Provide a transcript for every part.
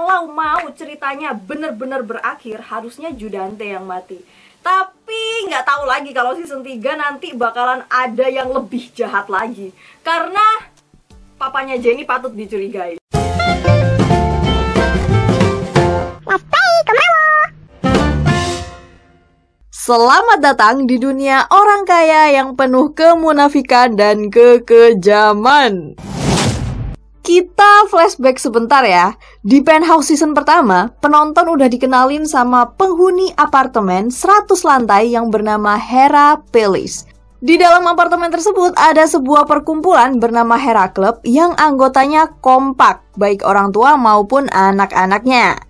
Kalau mau ceritanya bener-bener berakhir, harusnya Judante yang mati. Tapi nggak tahu lagi kalau season 3 nanti bakalan ada yang lebih jahat lagi. Karena papanya Jenny patut dicurigai. Selamat datang di dunia orang kaya yang penuh kemunafikan dan kekejaman. Kita flashback sebentar ya. Di Penthouse season pertama, penonton udah dikenalin sama penghuni apartemen 100 lantai yang bernama Hera Palace. Di dalam apartemen tersebut ada sebuah perkumpulan bernama Hera Club yang anggotanya kompak, baik orang tua maupun anak-anaknya.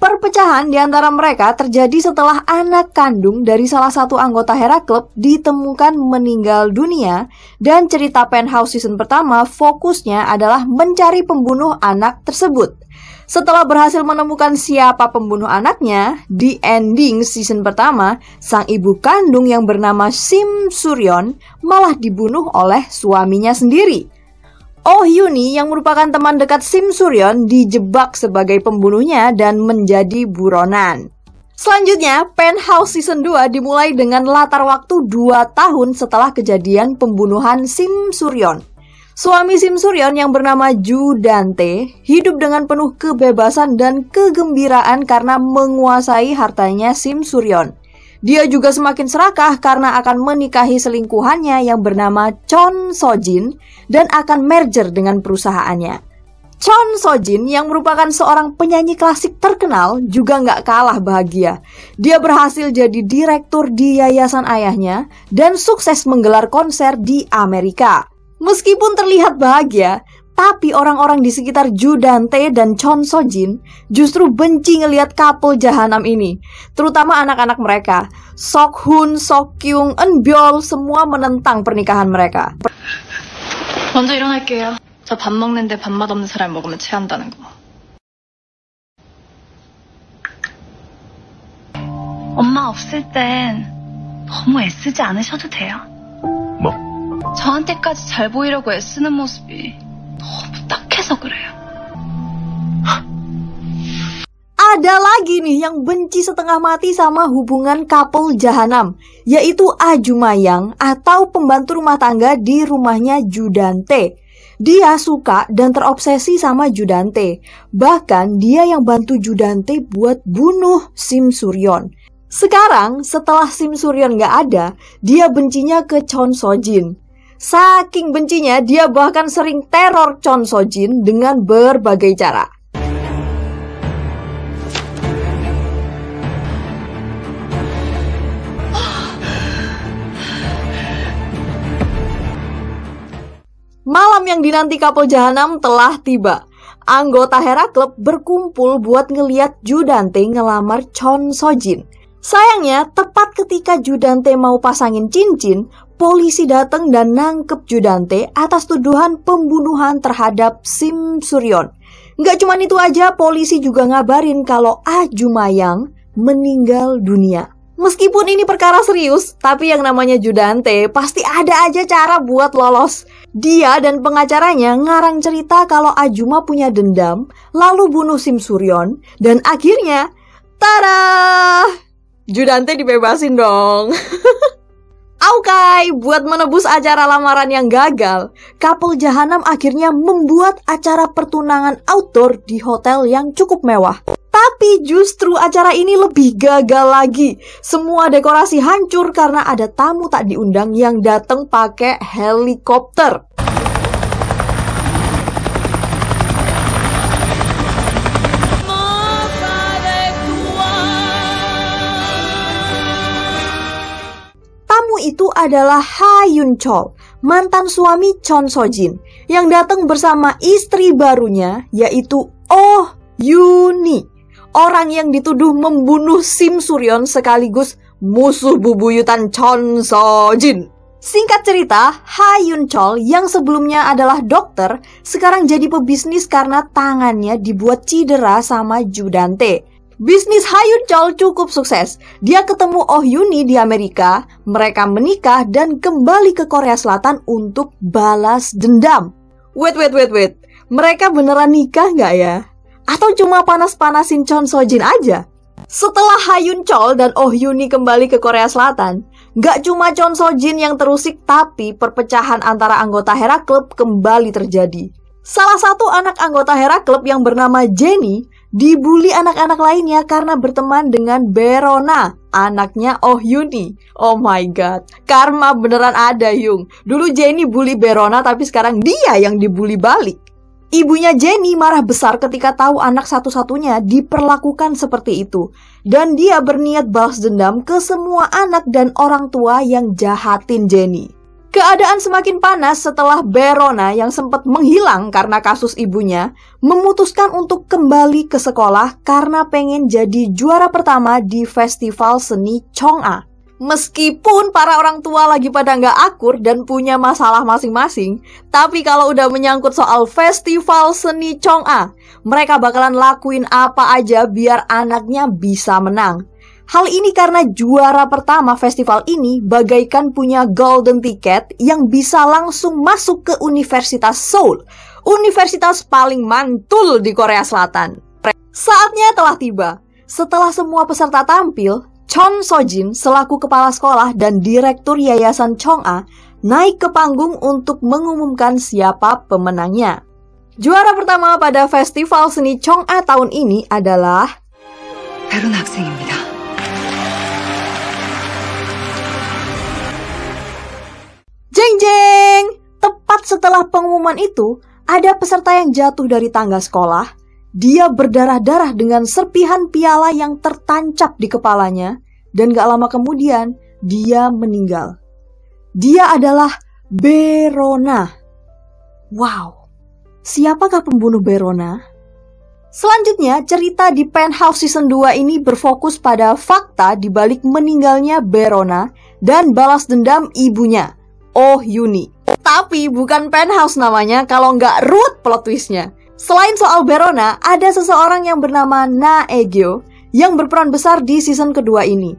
Perpecahan di antara mereka terjadi setelah anak kandung dari salah satu anggota Hera Club ditemukan meninggal dunia, dan cerita Penthouse season pertama fokusnya adalah mencari pembunuh anak tersebut. Setelah berhasil menemukan siapa pembunuh anaknya, di ending season pertama, sang ibu kandung yang bernama Sim Suryon malah dibunuh oleh suaminya sendiri. Oh Hyuni yang merupakan teman dekat Sim Suryon dijebak sebagai pembunuhnya dan menjadi buronan. Selanjutnya, Penthouse season 2 dimulai dengan latar waktu 2 tahun setelah kejadian pembunuhan Sim Suryon. Suami Sim Suryon yang bernama Judante hidup dengan penuh kebebasan dan kegembiraan karena menguasai hartanya Sim Suryon. Dia juga semakin serakah karena akan menikahi selingkuhannya yang bernama Chon Sojin dan akan merger dengan perusahaannya. Chon Sojin yang merupakan seorang penyanyi klasik terkenal juga nggak kalah bahagia. Dia berhasil jadi direktur di yayasan ayahnya dan sukses menggelar konser di Amerika. Meskipun terlihat bahagia, tapi orang-orang di sekitar Judante dan Chon Sojin justru benci ngelihat couple jahanam ini. Terutama anak-anak mereka. Sok Hun, Sok Kyung, Eun Byul semua menentang pernikahan mereka. 먼저 일어날게요. 저 밥 먹는데 밥맛 없는 사람이 먹으면 체한다는 거. 엄마 없을 땐 너무 애쓰지 않으셔도 돼요. 뭐? 저한테까지 잘 보이려고 애쓰는 모습이 너무 딱해서 그래요. Ada lagi nih yang benci setengah mati sama hubungan couple jahanam, yaitu Ajumayang atau pembantu rumah tangga di rumahnya Judante. Dia suka dan terobsesi sama Judante. Bahkan dia yang bantu Judante buat bunuh Sim Suryon. Sekarang setelah Sim Suryon gak ada, dia bencinya ke Chon Sojin. Saking bencinya, dia bahkan sering teror Chon Sojin dengan berbagai cara. Malam yang dinanti couple jahanam telah tiba. Anggota Hera Club berkumpul buat ngeliat Judante ngelamar Chon Sojin. Sayangnya, tepat ketika Judante mau pasangin cincin, polisi datang dan nangkep Judante atas tuduhan pembunuhan terhadap Sim Suryon. Nggak cuma itu aja, polisi juga ngabarin kalau Ajumayang meninggal dunia. Meskipun ini perkara serius, tapi yang namanya Judante pasti ada aja cara buat lolos. Dia dan pengacaranya ngarang cerita kalau Ajuma punya dendam, lalu bunuh Sim Suryon, dan akhirnya, tada! Judante dibebasin dong. Oke, buat menebus acara lamaran yang gagal, couple jahanam akhirnya membuat acara pertunangan outdoor di hotel yang cukup mewah. Tapi justru acara ini lebih gagal lagi. Semua dekorasi hancur karena ada tamu tak diundang yang datang pakai helikopter. Tamu itu adalah Ha Yun Chol, mantan suami Chon Sojin, yang datang bersama istri barunya, yaitu Oh Hyuni, orang yang dituduh membunuh Sim Suryon sekaligus musuh bebuyutan Chon Sojin. Singkat cerita, Ha Yun Chol yang sebelumnya adalah dokter, sekarang jadi pebisnis karena tangannya dibuat cedera sama Judante. Bisnis Ha Yun Chol cukup sukses. Dia ketemu Oh Hyuni di Amerika, mereka menikah dan kembali ke Korea Selatan untuk balas dendam. Wait. Mereka beneran nikah nggak ya? Atau cuma panas-panasin Chon Sojin aja? Setelah Ha Yun Chol dan Oh Yuni kembali ke Korea Selatan, gak cuma Chon Sojin yang terusik, tapi perpecahan antara anggota Hera Club kembali terjadi. Salah satu anak anggota Hera Club yang bernama Jennie dibully anak-anak lainnya karena berteman dengan Berona, anaknya Oh Yuni. Oh my god, karma beneran ada, Yung. Dulu Jennie bully Berona, tapi sekarang dia yang dibully balik. Ibunya Jennie marah besar ketika tahu anak satu-satunya diperlakukan seperti itu. Dan dia berniat balas dendam ke semua anak dan orang tua yang jahatin Jennie. Keadaan semakin panas setelah Berona yang sempat menghilang karena kasus ibunya memutuskan untuk kembali ke sekolah karena pengen jadi juara pertama di festival seni Chong'a. Meskipun para orang tua lagi pada nggak akur dan punya masalah masing-masing, tapi kalau udah menyangkut soal festival seni Chong'a, mereka bakalan lakuin apa aja biar anaknya bisa menang. Hal ini karena juara pertama festival ini bagaikan punya golden ticket yang bisa langsung masuk ke Universitas Seoul, universitas paling mantul di Korea Selatan. Saatnya telah tiba. Setelah semua peserta tampil, Chon Sojin selaku kepala sekolah dan direktur Yayasan Chong'a naik ke panggung untuk mengumumkan siapa pemenangnya. Juara pertama pada festival seni Chong'a tahun ini adalah Berona 학생입니다. Jeng jeng! Tepat setelah pengumuman itu, ada peserta yang jatuh dari tangga sekolah. Dia berdarah-darah dengan serpihan piala yang tertancap di kepalanya, dan gak lama kemudian dia meninggal. Dia adalah Berona. Wow, siapakah pembunuh Berona? Selanjutnya, cerita di Penthouse Season 2 ini berfokus pada fakta di balik meninggalnya Berona dan balas dendam ibunya, Oh Yuni. Tapi bukan Penthouse namanya kalau nggak ruwet plot twistnya. Selain soal Berona, ada seseorang yang bernama Na Aegyo yang berperan besar di season kedua ini.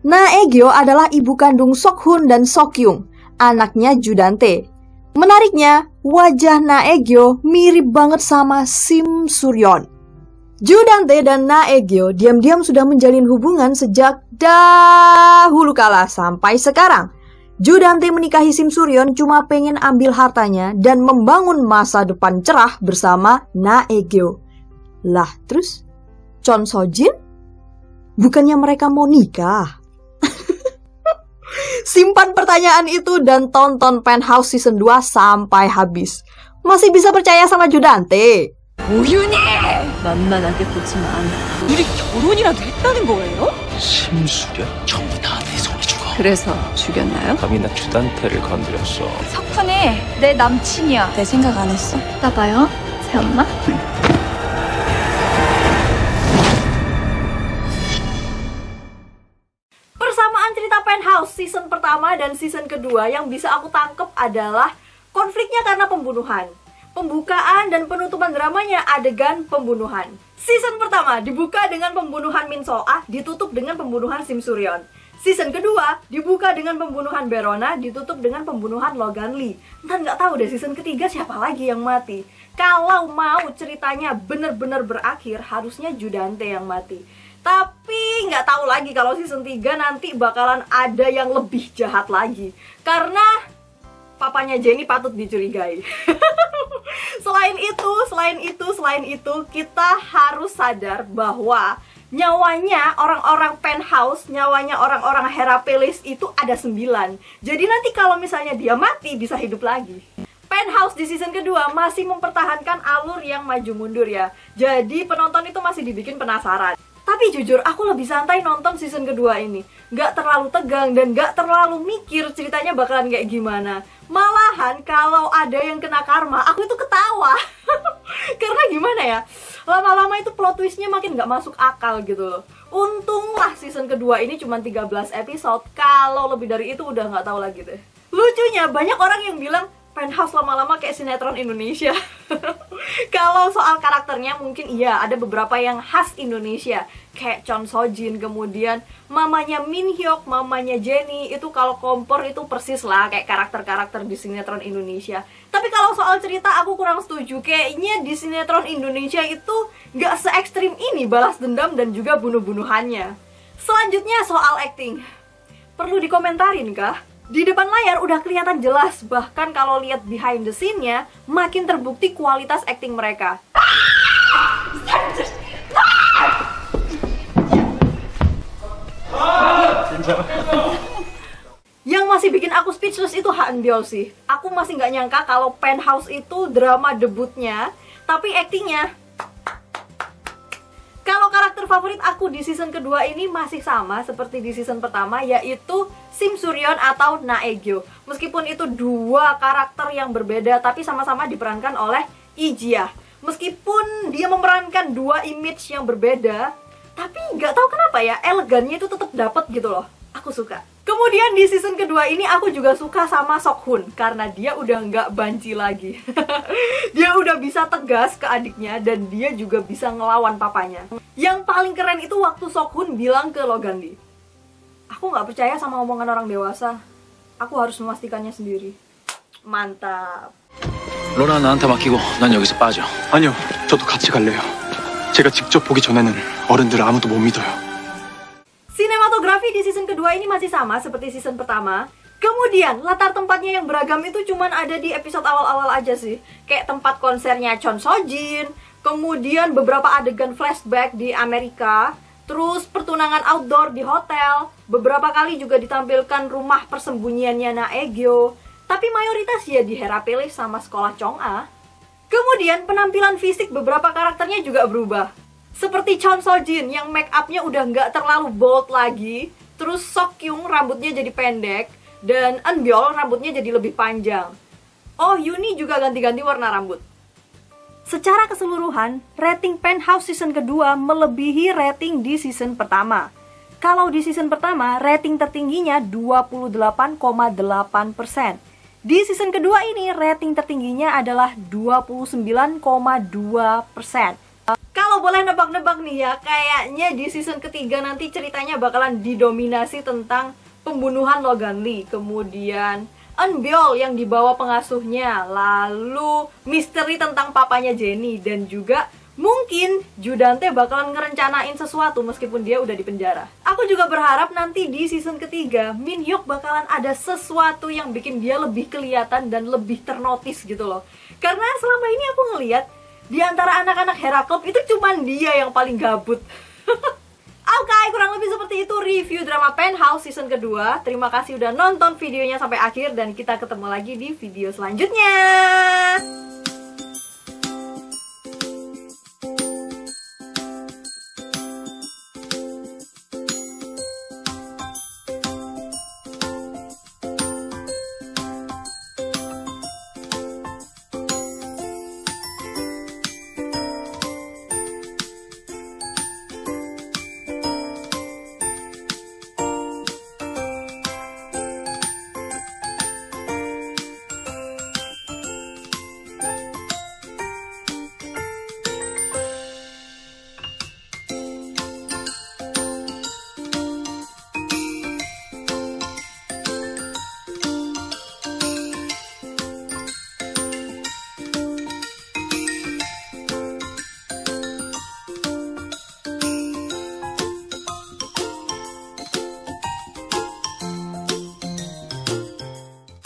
Na Aegyo adalah ibu kandung Sok Hun dan Sok Yung, anaknya Judante. Menariknya, wajah Na Aegyo mirip banget sama Sim Suryon. Judante dan Na Aegyo diam-diam sudah menjalin hubungan sejak dahulu kala sampai sekarang. Judante menikahi Sim Suryon cuma pengen ambil hartanya dan membangun masa depan cerah bersama Na Aegyo. Lah, terus Chon Sojin? Bukannya mereka mau nikah? Simpan pertanyaan itu dan tonton Penthouse Season 2 sampai habis. Masih bisa percaya sama Judante? 오윤이! 만만하게 보지만 우리 결혼이라도 했다는 거예요? 심수련 전부 다 내 손에 죽어. 그래서 죽였나요? 감히 나 주단태를 건드렸어. 석훈이 내 남친이야. 내 생각 안 했어? 나봐요, 새 엄마. Persamaan cerita Penthouse season pertama dan season kedua yang bisa aku tangkep adalah konfliknya karena pembunuhan. Pembukaan dan penutupan dramanya adegan pembunuhan. Season pertama dibuka dengan pembunuhan Min So-ah, ditutup dengan pembunuhan Sim Suryon. Season kedua dibuka dengan pembunuhan Berona, ditutup dengan pembunuhan Logan Lee. Ntar nggak tahu deh season ketiga siapa lagi yang mati. Kalau mau ceritanya bener-bener berakhir, harusnya Judante yang mati. Tapi nggak tahu lagi kalau season 3 nanti bakalan ada yang lebih jahat lagi. Karena papanya Jennie patut dicurigai. Selain itu, kita harus sadar bahwa nyawanya orang-orang Penthouse, nyawanya orang-orang Herapelis itu ada 9. Jadi nanti kalau misalnya dia mati, bisa hidup lagi. Penthouse di season kedua masih mempertahankan alur yang maju mundur ya. Jadi penonton itu masih dibikin penasaran. Tapi jujur, aku lebih santai nonton season kedua ini. Gak terlalu tegang dan gak terlalu mikir ceritanya bakalan kayak gimana. Malahan kalau ada yang kena karma, aku itu ketawa. Karena gimana ya, lama-lama itu plot twistnya makin gak masuk akal gitu loh. Untunglah season kedua ini cuma 13 episode. Kalau lebih dari itu udah gak tahu lagi deh. Lucunya banyak orang yang bilang Penthouse lama-lama kayak sinetron Indonesia. Kalau soal karakternya mungkin iya, ada beberapa yang khas Indonesia, kayak Chon Sojin, kemudian mamanya Min Hyuk, mamanya Jennie, itu kalau kompor itu persis lah kayak karakter-karakter di sinetron Indonesia. Tapi kalau soal cerita aku kurang setuju, kayaknya di sinetron Indonesia itu nggak se-ekstrim ini balas dendam dan juga bunuh-bunuhannya. Selanjutnya soal acting, perlu dikomentarin kah? Di depan layar udah kelihatan jelas, bahkan kalau lihat behind the scene-nya, makin terbukti kualitas acting mereka. Yang masih bikin aku speechless itu Ha Eun-byul sih. Aku masih nggak nyangka kalau Penthouse itu drama debutnya, tapi actingnya. Kalau karakter favorit aku di season kedua ini masih sama seperti di season pertama, yaitu Sim Suryeon atau Na Aegyo. Meskipun itu dua karakter yang berbeda, tapi sama-sama diperankan oleh Lee Ji-ah. Meskipun dia memerankan dua image yang berbeda, tapi nggak tahu kenapa ya, elegannya itu tetap dapet gitu loh. Aku suka. Kemudian di season kedua ini aku juga suka sama Sok Hun, karena dia udah nggak banci lagi. Dia udah bisa tegas ke adiknya, dan dia juga bisa ngelawan papanya. Yang paling keren itu waktu Sok Hun bilang ke Logan Lee, "Aku nggak percaya sama omongan orang dewasa. Aku harus memastikannya sendiri." Mantap. 로라 나한테 맡기고 난 여기서 빠져. 아니요, 저도 같이 갈래요. 제가 직접 보기 전에는 어른들 아무도 못 믿어요. Sinematografi di season kedua ini masih sama seperti season pertama. Kemudian latar tempatnya yang beragam itu cuman ada di episode awal-awal aja sih. Kayak tempat konsernya Chon Sojin, kemudian beberapa adegan flashback di Amerika, terus pertunangan outdoor di hotel, beberapa kali juga ditampilkan rumah persembunyiannya Na Aegyo. Tapi mayoritas ya di Hera Palace sama sekolah Chong'a. Kemudian penampilan fisik beberapa karakternya juga berubah. Seperti Chon Sojin yang make up-nya udah nggak terlalu bold lagi. Terus Sok Kyung rambutnya jadi pendek. Dan Eun-byul rambutnya jadi lebih panjang. Oh, Yuni juga ganti-ganti warna rambut. Secara keseluruhan, rating Penthouse season kedua melebihi rating di season pertama. Kalau di season pertama, rating tertingginya 28,8%. Di season kedua ini, rating tertingginya adalah 29,2%. Kalau boleh nebak-nebak nih ya, kayaknya di season ketiga nanti ceritanya bakalan didominasi tentang pembunuhan Logan Lee, kemudian Eun-byul yang dibawa pengasuhnya, lalu misteri tentang papanya Jennie, dan juga mungkin Ju Dante bakalan ngerencanain sesuatu meskipun dia udah di penjara. Aku juga berharap nanti di season ketiga Min Hyuk bakalan ada sesuatu yang bikin dia lebih kelihatan dan lebih ternotis gitu loh. Karena selama ini aku ngeliat di antara anak-anak Hera Club itu cuman dia yang paling gabut. Oke, kurang lebih seperti itu review drama Penthouse season kedua. Terima kasih udah nonton videonya sampai akhir dan kita ketemu lagi di video selanjutnya.